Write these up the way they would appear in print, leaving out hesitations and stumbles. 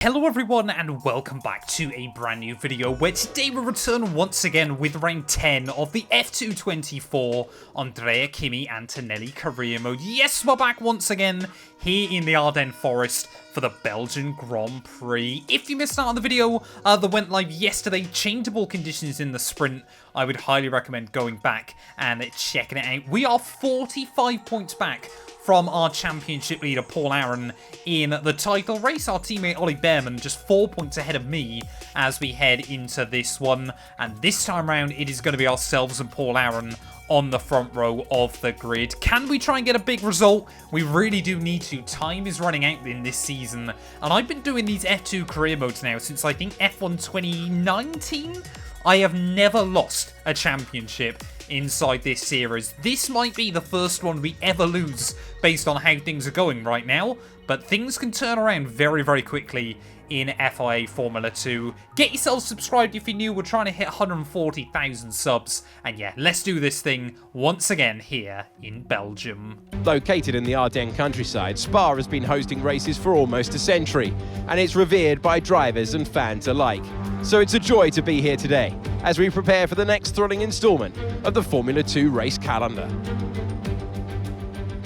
Hello everyone and welcome back to a brand new video where today we return once again with round 10 of the F224 Andrea Kimi Antonelli career mode. Yes, we're back once again here in the Ardennes Forest for the Belgian Grand Prix. If you missed out on the video that went live yesterday, changeable conditions in the sprint, I would highly recommend going back and checking it out. We are 45 points back from our championship leader Paul Aaron in the title race. Our teammate Ollie Behrman just 4 points ahead of me as we head into this one. And this time round, it is going to be ourselves and Paul Aaron on the front row of the grid. Can we try and get a big result? We really do need to. Time is running out in this season. And I've been doing these F2 career modes now since I think F1 2019. I have never lost a championship inside this series. This might be the first one we ever lose based on how things are going right now, but things can turn around very, very quickly in FIA Formula 2. Get yourself subscribed if you're new. We're trying to hit 140,000 subs. And yeah, let's do this thing once again here in Belgium. Located in the Ardennes countryside, Spa has been hosting races for almost a century, and it's revered by drivers and fans alike. So it's a joy to be here today as we prepare for the next thrilling instalment of the Formula 2 race calendar.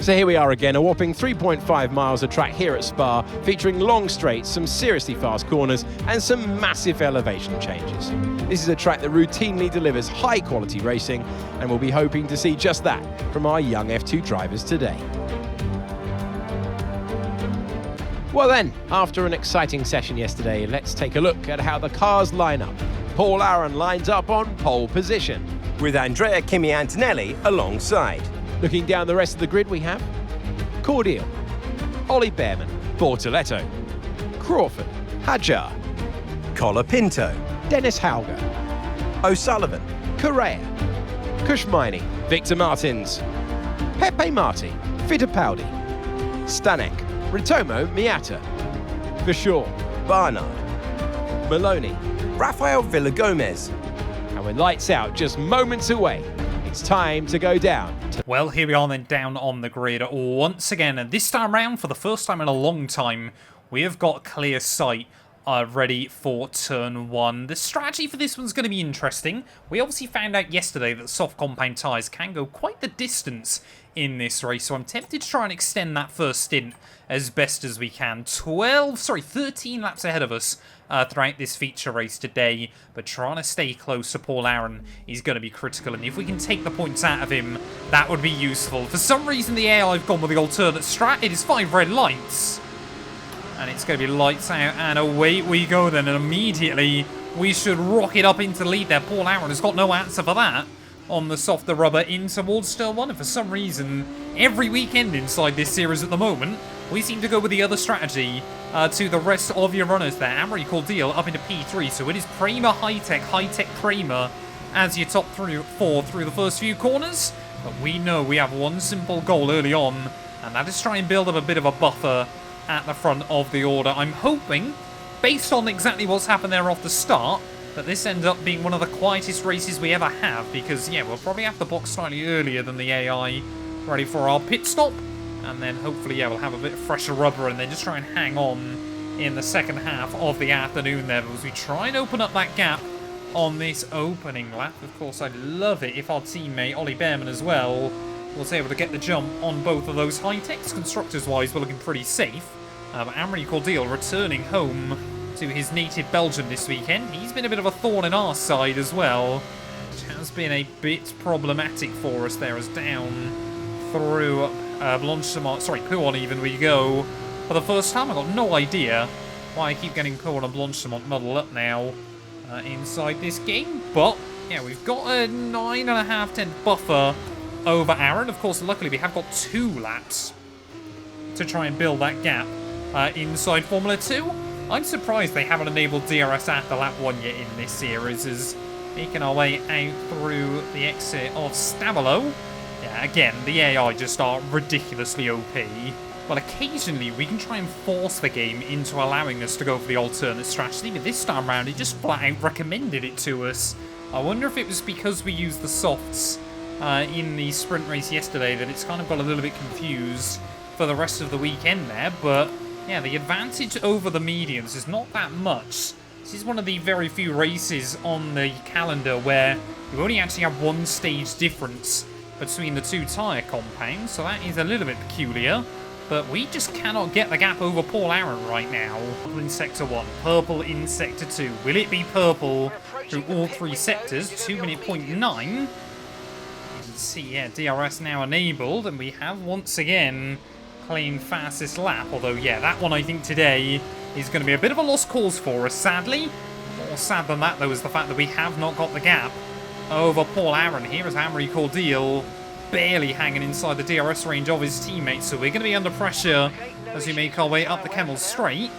So here we are again, a whopping 3.5 miles of track here at Spa, featuring long straights, some seriously fast corners, and some massive elevation changes. This is a track that routinely delivers high-quality racing, and we'll be hoping to see just that from our young F2 drivers today. Well then, after an exciting session yesterday, let's take a look at how the cars line up. Paul Aaron lines up on pole position, with Andrea Kimi Antonelli alongside. Looking down the rest of the grid, we have Cordial, Ollie Behrman, Bortoletto, Crawford, Hajar, Colapinto, Dennis Hauger, O'Sullivan, Correa, Kushmini, Victor Martins, Pepe Marti, Fittipaldi, Stanek, Ritomo Miata, Vachon, Barnard, Maloney, Rafael Villagomez. And with lights out just moments away, it's time to go down. Well, here we are then down on the grid once again, and this time around, for the first time in a long time, we have got clear sight ready for turn one. The strategy for this one's going to be interesting. We obviously found out yesterday that soft compound tyres can go quite the distance in this race, so I'm tempted to try and extend that first stint as best as we can. 13 laps ahead of us throughout this feature race today, but trying to stay close to Paul Aaron is going to be critical, and if we can take the points out of him, that would be useful. For some reason, the AI have gone with the alternate strat. It is 5 red lights, and it's going to be lights out, and away we go then, and immediately we should rocket up into the lead there. Paul Aaron has got no answer for that on the softer rubber in towards turn one, and for some reason, every weekend inside this series at the moment, we seem to go with the other strategy to the rest of your runners there. Amory Cordial up into P3, so it is PREMA HITECH PREMA as your top 4 through the first few corners. But we know we have one simple goal early on, and that is try and build up a bit of a buffer at the front of the order. I'm hoping, based on exactly what's happened there off the start, that this ends up being one of the quietest races we ever have, because, yeah, we'll probably have to box slightly earlier than the AI ready for our pit stop. And then hopefully, yeah, we'll have a bit of fresher rubber and then just try and hang on in the second half of the afternoon there as we try and open up that gap on this opening lap. Of course, I'd love it if our teammate, Ollie Behrman as well, was able to get the jump on both of those high-techs. Constructors-wise, we're looking pretty safe. But Amory Cordial returning home to his native Belgium this weekend. He's been a bit of a thorn in our side as well, which has been a bit problematic for us there as down through Blanchemont, Pouon even we go for the first time. I've got no idea why I keep getting Pouon and Blanchemont muddled up now inside this game, but yeah, we've got a 9.5-10 buffer over Aaron. Of course, luckily we have got 2 laps to try and build that gap inside Formula 2. I'm surprised they haven't enabled DRS after lap 1 yet in this series, as making our way out through the exit of Stabilo. Yeah, again, the AI just are ridiculously OP. But occasionally we can try and force the game into allowing us to go for the alternate strategy, but this time around it just flat out recommended it to us. I wonder if it was because we used the softs in the sprint race yesterday that it's kind of got a little bit confused for the rest of the weekend there, but yeah, the advantage over the mediums is not that much. This is one of the very few races on the calendar where you only actually have one stage difference between the two tyre compounds, so that is a little bit peculiar. But we just cannot get the gap over Paul Aaron right now. Purple in Sector 1, purple in Sector 2. Will it be purple through all three sectors? 2:09. You can see, yeah, DRS now enabled, and we have once again claimed fastest lap. Although, yeah, that one I think today is going to be a bit of a lost cause for us, sadly. More sad than that, though, is the fact that we have not got the gap over Paul Aaron here as Amory Cordial barely hanging inside the DRS range of his teammates. So we're going to be under pressure as we make our way up the Kemmel Straight.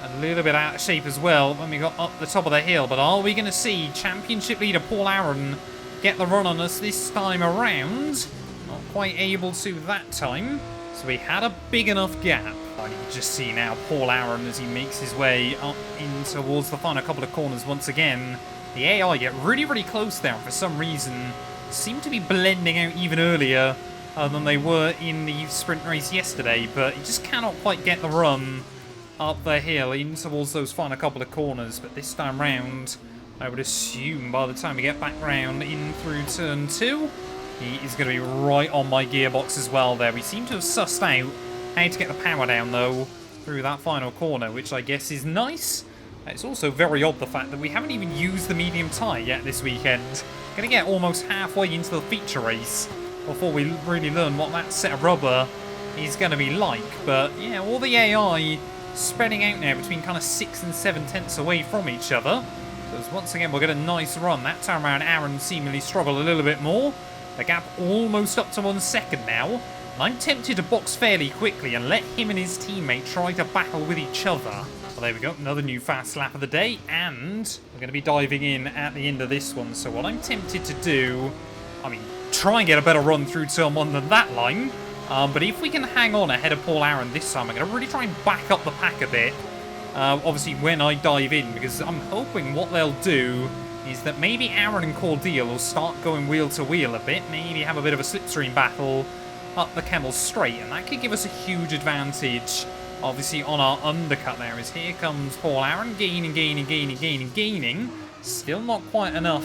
A little bit out of shape as well when we got up the top of the hill. But are we going to see championship leader Paul Aaron get the run on us this time around? Not quite able to that time. So we had a big enough gap. You can just see now Paul Aaron as he makes his way up in towards the final couple of corners once again. The AI get really, really close there for some reason. Seem to be blending out even earlier than they were in the sprint race yesterday, but you just cannot quite get the run up the hill in towards those final couple of corners. But this time round, I would assume by the time we get back round in through turn 2, he is going to be right on my gearbox as well there. We seem to have sussed out how to get the power down, though, through that final corner, which I guess is nice. It's also very odd the fact that we haven't even used the medium tyre yet this weekend. Going to get almost halfway into the feature race before we really learn what that set of rubber is going to be like. But yeah, all the AI spreading out now between kind of 6 and 7 tenths away from each other. So once again, we'll get a nice run. That time around, Aaron seemingly struggled a little bit more. The gap almost up to 1 second now. And I'm tempted to box fairly quickly and let him and his teammate try to battle with each other. Well, there we go, another new fast lap of the day, and we're going to be diving in at the end of this one. So what I'm tempted to do, I mean, try and get a better run through turn 1 than that line. But if we can hang on ahead of Paul Aaron this time, I'm going to really try and back up the pack a bit. Obviously, when I dive in, because I'm hoping what they'll do is that maybe Aaron and Cordial will start going wheel to wheel a bit, maybe have a bit of a slipstream battle up the Kemmel Straight, and that could give us a huge advantage. Obviously, on our undercut there, is here comes Paul Aaron, gaining. Still not quite enough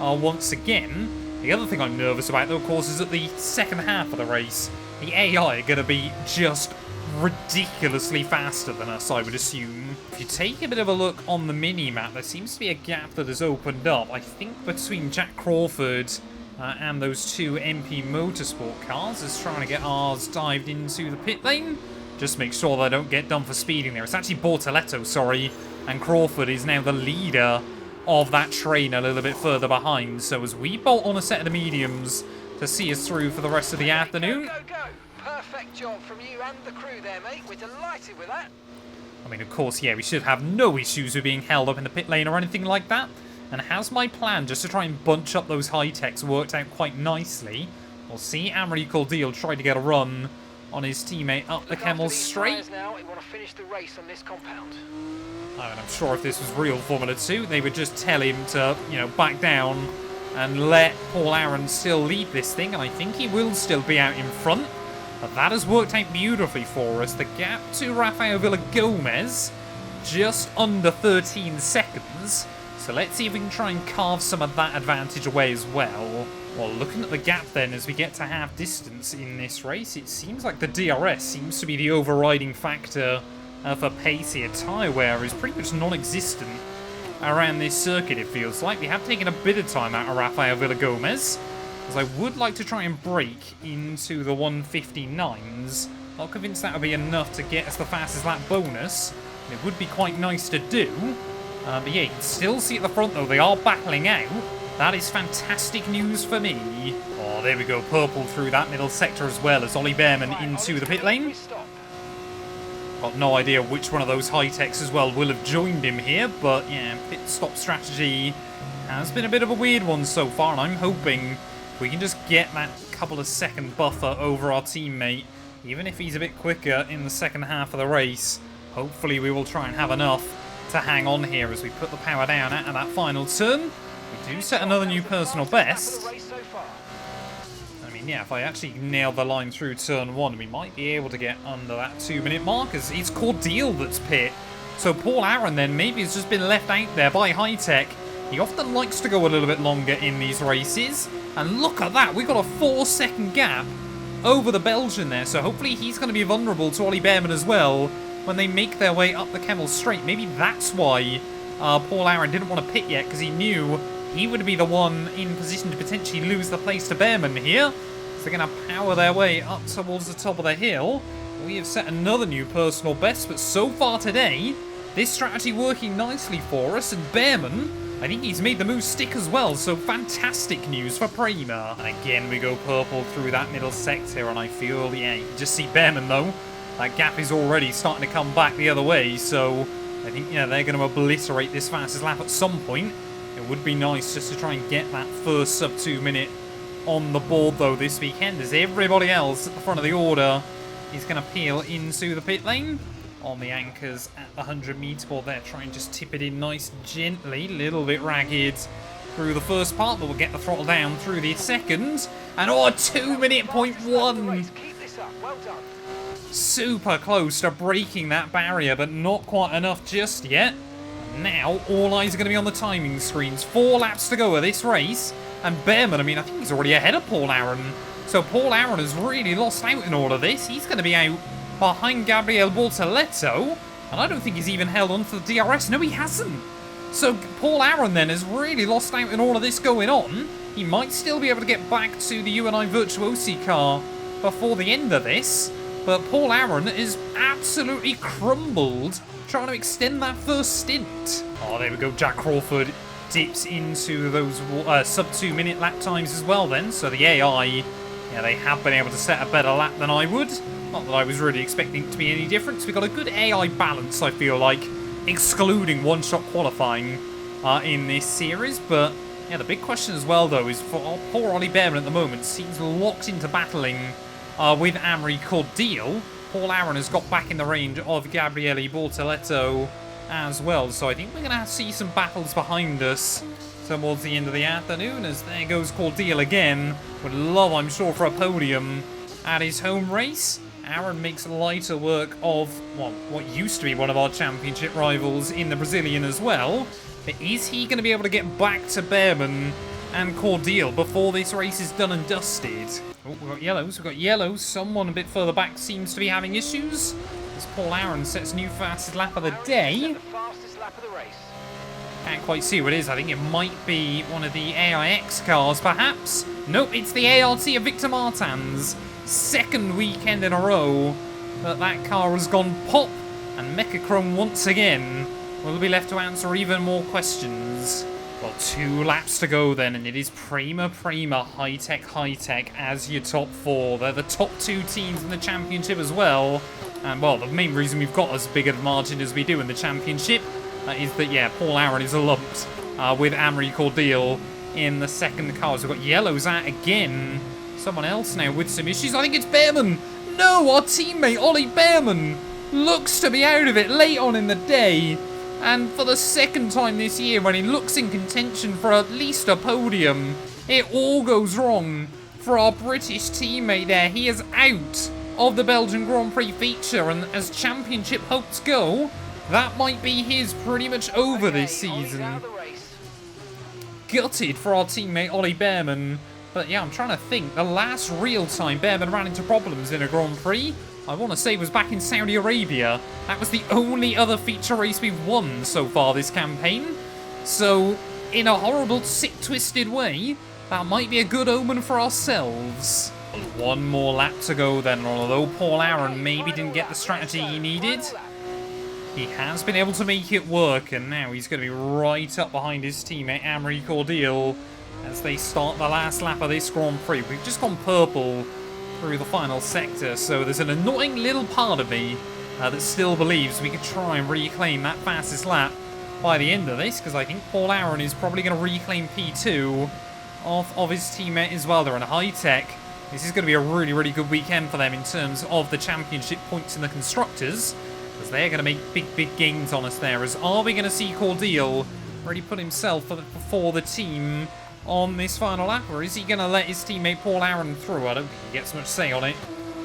once again. The other thing I'm nervous about, though, of course, is that the second half of the race, the AI are going to be just ridiculously faster than us, I would assume. If you take a bit of a look on the mini-map, there seems to be a gap that has opened up, I think, between Jack Crawford and those two MP Motorsport cars, is trying to get ours dived into the pit lane. Just make sure they don't get done for speeding there. It's actually Bortoletto, sorry, and Crawford is now the leader of that train a little bit further behind. So as we bolt on a set of the mediums to see us through for the rest of the afternoon. Go. Perfect job from you and the crew there, mate. We're delighted with that. I mean, of course, yeah, we should have no issues with being held up in the pit lane or anything like that. And how's my plan just to try and bunch up those HITECHs worked out quite nicely? We'll see Amory Cordial try to get a run on his teammate up the Kemmel Straight. Now, we want to finish the race on this compound. I mean, I'm sure if this was real Formula 2, they would just tell him to, you know, back down and let Paul Aaron still lead this thing, and I think he will still be out in front. But that has worked out beautifully for us. The gap to Rafael Villagomez, just under 13 seconds. So let's see if we can try and carve some of that advantage away as well. Well, looking at the gap then as we get to half distance in this race, it seems like the DRS seems to be the overriding factor for pace here. Tyre wear is pretty much non-existent around this circuit, it feels like. We have taken a bit of time out of Rafael Villagomez, as I would like to try and break into the 159s. Not convinced that would be enough to get us the fastest lap bonus. It would be quite nice to do. But yeah, you can still see at the front, though, they are battling out. That is fantastic news for me. Oh, there we go. Purple through that middle sector as well as Ollie Behrman into the pit lane. Got no idea which one of those HITECHs as well will have joined him here. But yeah, pit stop strategy has been a bit of a weird one so far. And I'm hoping we can just get that couple of second buffer over our teammate. Even if he's a bit quicker in the second half of the race. Hopefully we will try and have enough to hang on here as we put the power down at that final turn. We do set another new personal best. I mean, yeah, if I actually nail the line through turn 1, we might be able to get under that 2-minute mark, as it's Cordeal that's pit. So Paul Aaron then maybe has just been left out there by HITECH. He often likes to go a little bit longer in these races. And look at that, we've got a 4-second gap over the Belgian there. So hopefully he's going to be vulnerable to Ollie Bearman as well when they make their way up the Kemmel Straight. Maybe that's why Paul Aaron didn't want to pit yet, because he knew he would be the one in position to potentially lose the place to Bearman here. So they're going to power their way up towards the top of the hill. We have set another new personal best, but so far today, this strategy working nicely for us. And Bearman, I think he's made the move stick as well, so fantastic news for PREMA. And again, we go purple through that middle sector, and I feel, yeah, you can just see Bearman though. That gap is already starting to come back the other way, so I think, yeah, they're going to obliterate this fastest lap at some point. It would be nice just to try and get that first sub 2 minute on the board though this weekend, as everybody else at the front of the order is going to peel into the pit lane. On the anchors at the 100-meter board there, try and just tip it in nice gently, little bit ragged through the first part, but we'll get the throttle down through the second. And oh, 2-minute point 1. Keep this up. Well done. Super close to breaking that barrier, but not quite enough just yet. Now, all eyes are going to be on the timing screens. 4 laps to go of this race. And Bearman, I mean, I think he's already ahead of Paul Aaron. So Paul Aaron has really lost out in all of this. He's going to be out behind Gabriel Bortoletto. And I don't think he's even held on to the DRS. No, he hasn't. So Paul Aaron then has really lost out in all of this going on. He might still be able to get back to the UNI Virtuosi car before the end of this. But Paul Aaron is absolutely crumbled trying to extend that first stint. Oh, there we go. Jack Crawford dips into those sub 2 minute lap times as well then. So the AI, yeah, they have been able to set a better lap than I would. Not that I was really expecting it to be any difference. We've got a good AI balance, I feel like, excluding one-shot qualifying in this series. But yeah, the big question as well though is for poor Ollie Bearman at the moment seems locked into battling with Amri Cordeal. Paul Aaron has got back in the range of Gabriele Bortoletto as well. So I think we're going to see some battles behind us towards the end of the afternoon, as there goes Cordeal again. Would love, I'm sure, for a podium at his home race. Aaron makes lighter work of, well, what used to be one of our championship rivals in the Brazilian as well. But is he going to be able to get back to Bearman and Cordeal before this race is done and dusted? Oh, we've got yellows. We've got yellows. Someone a bit further back seems to be having issues, as Paul Aaron sets new fastest lap of the day. The fastest lap of the race. Can't quite see what it is. I think it might be one of the AIX cars, perhaps. Nope, it's the ART of Victor Martins. Second weekend in a row that car has gone pop, and Mechachrome once again will be left to answer even more questions. Well, 2 laps to go then, and it is PREMA, HITECH as your top 4. They're the top 2 teams in the championship as well. And, well, the main reason we've got as big a margin as we do in the championship is that, yeah, Paul Aaron is lumped with Amri Cordeal in the second car. So we've got yellows out again. Someone else now with some issues. I think it's Bearman. No, our teammate, Ollie Bearman, looks to be out of it late on in the day. And for the second time this year, when he looks in contention for at least a podium, it all goes wrong for our British teammate there. He is out of the Belgian Grand Prix feature, and as championship hopes go, that might be his pretty much over this season. Gutted for our teammate Ollie Bearman. But yeah, I'm trying to think. The last real time Bearman ran into problems in a Grand Prix, I want to say, was back in Saudi Arabia. That was the only other feature race we've won so far this campaign. So, in a horrible, sick, twisted way, that might be a good omen for ourselves. One more lap to go then, although Paul Aaron maybe didn't get the strategy he needed, he has been able to make it work, and now he's going to be right up behind his teammate Amri Cordeal as they start the last lap of this Grand Prix. We've just gone purple through the final sector, so there's an annoying little part of me that still believes we could try and reclaim that fastest lap by the end of this, because I think Paul Aaron is probably going to reclaim P2 of his teammate as well. They're in HITECH. This is going to be a really, really good weekend for them in terms of the championship points in the Constructors, because they're going to make big, big gains on us there. As are we going to see Cordeal really put himself before the team on this final lap, or is he going to let his teammate Paul Aaron through? I don't think he gets much say on it,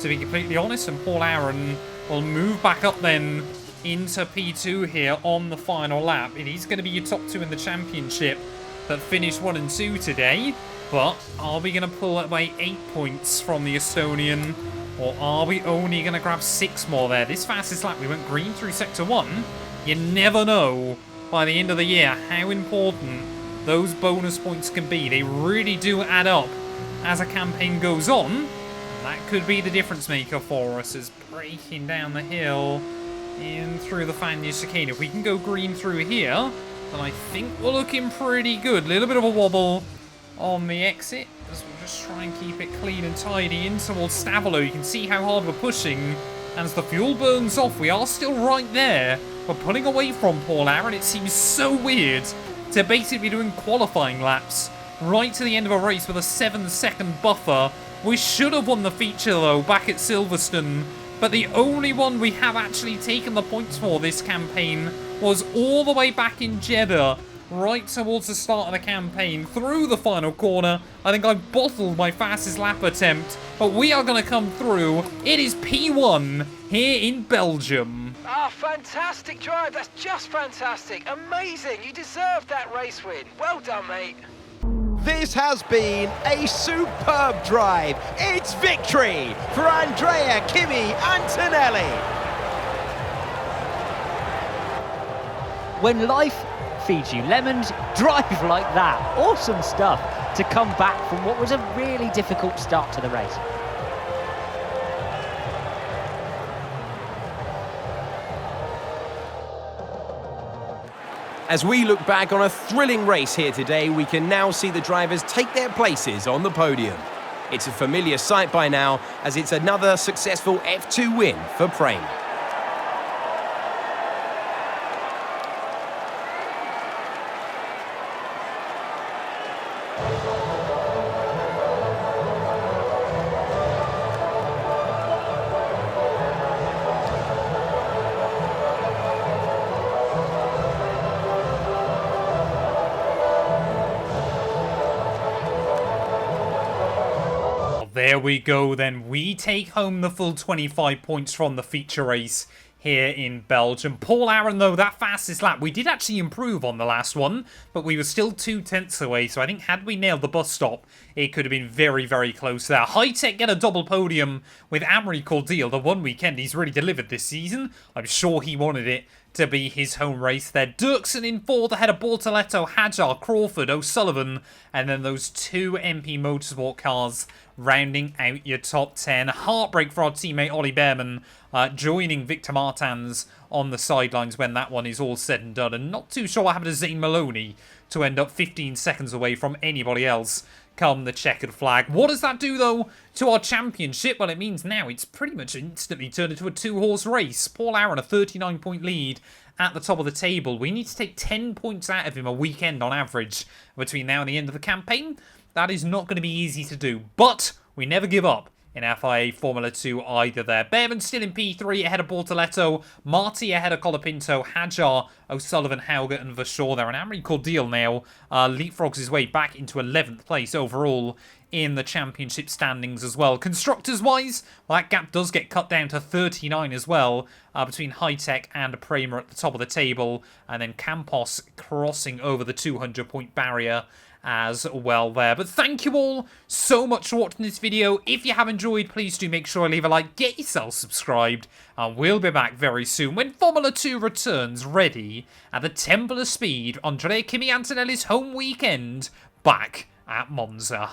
to be completely honest, and Paul Aaron will move back up then into P2 here on the final lap. It is going to be your top two in the championship that finished 1 and 2 today, but are we going to pull away 8 points from the Estonian, or are we only going to grab 6 more there? This fastest lap, we went green through Sector 1. You never know by the end of the year how important those bonus points can be. They really do add up as a campaign goes on. That could be the difference maker for us, as breaking down the hill in through the Fanya chicane. If we can go green through here, then I think we're looking pretty good. Little bit of a wobble on the exit, as we'll just try and keep it clean and tidy in towards Stavolo. You can see how hard we're pushing, and as the fuel burns off, we are still right there. We're pulling away from Paul Aaron. It seems so weird to basically be doing qualifying laps right to the end of a race with a 7-second buffer. We should have won the feature though back at Silverstone, but the only one we have actually taken the points for this campaign was all the way back in Jeddah, right towards the start of the campaign, through the final corner. I think I bottled my fastest lap attempt, but we are going to come through. It is P1 here in Belgium. Ah, fantastic drive. That's just fantastic. Amazing. You deserved that race win. Well done, mate. This has been a superb drive. It's victory for Andrea Kimi Antonelli. When life feeds you lemons, drive like that. Awesome stuff to come back from what was a really difficult start to the race. As we look back on a thrilling race here today, we can now see the drivers take their places on the podium. It's a familiar sight by now, as it's another successful F2 win for PREMA. There we go then. We take home the full 25 points from the feature race here in Belgium. Paul Aaron, though, that fastest lap, we did actually improve on the last one, but we were still 2 tenths away, so I think had we nailed the bus stop, it could have been very, very close there. HITECH get a double podium with Amaury Cordial. The one weekend he's really delivered this season. I'm sure he wanted it to be his home race there. Dirksen in 4th ahead of Bortoletto, Hajar, Crawford, O'Sullivan, and then those 2 MP Motorsport cars rounding out your top 10. Heartbreak for our teammate Ollie Behrman, joining Victor Martins on the sidelines when that one is all said and done. And not too sure what happened to Zane Maloney to end up 15 seconds away from anybody else come the checkered flag. What does that do, though, to our championship? Well, it means now it's pretty much instantly turned into a 2-horse race. Paul Aaron, a 39-point lead at the top of the table. We need to take 10 points out of him a weekend on average between now and the end of the campaign. That is not going to be easy to do, but we never give up in FIA Formula 2 either there. Behrman still in P3 ahead of Bortoletto, Marti ahead of Colapinto, Hajar, O'Sullivan, Hauger and Verschoor there. And Amaury Cordial now leapfrogs his way back into 11th place overall in the championship standings as well. Constructors-wise, well, that gap does get cut down to 39 as well, between HITECH and PREMA at the top of the table, and then Campos crossing over the 200-point barrier as well there. But thank you all so much for watching this video. If you have enjoyed, please do make sure to leave a like, get yourself subscribed, and we'll be back very soon when Formula 2 returns ready at the Temple of Speed on Andrea Kimi Antonelli's home weekend back at Monza.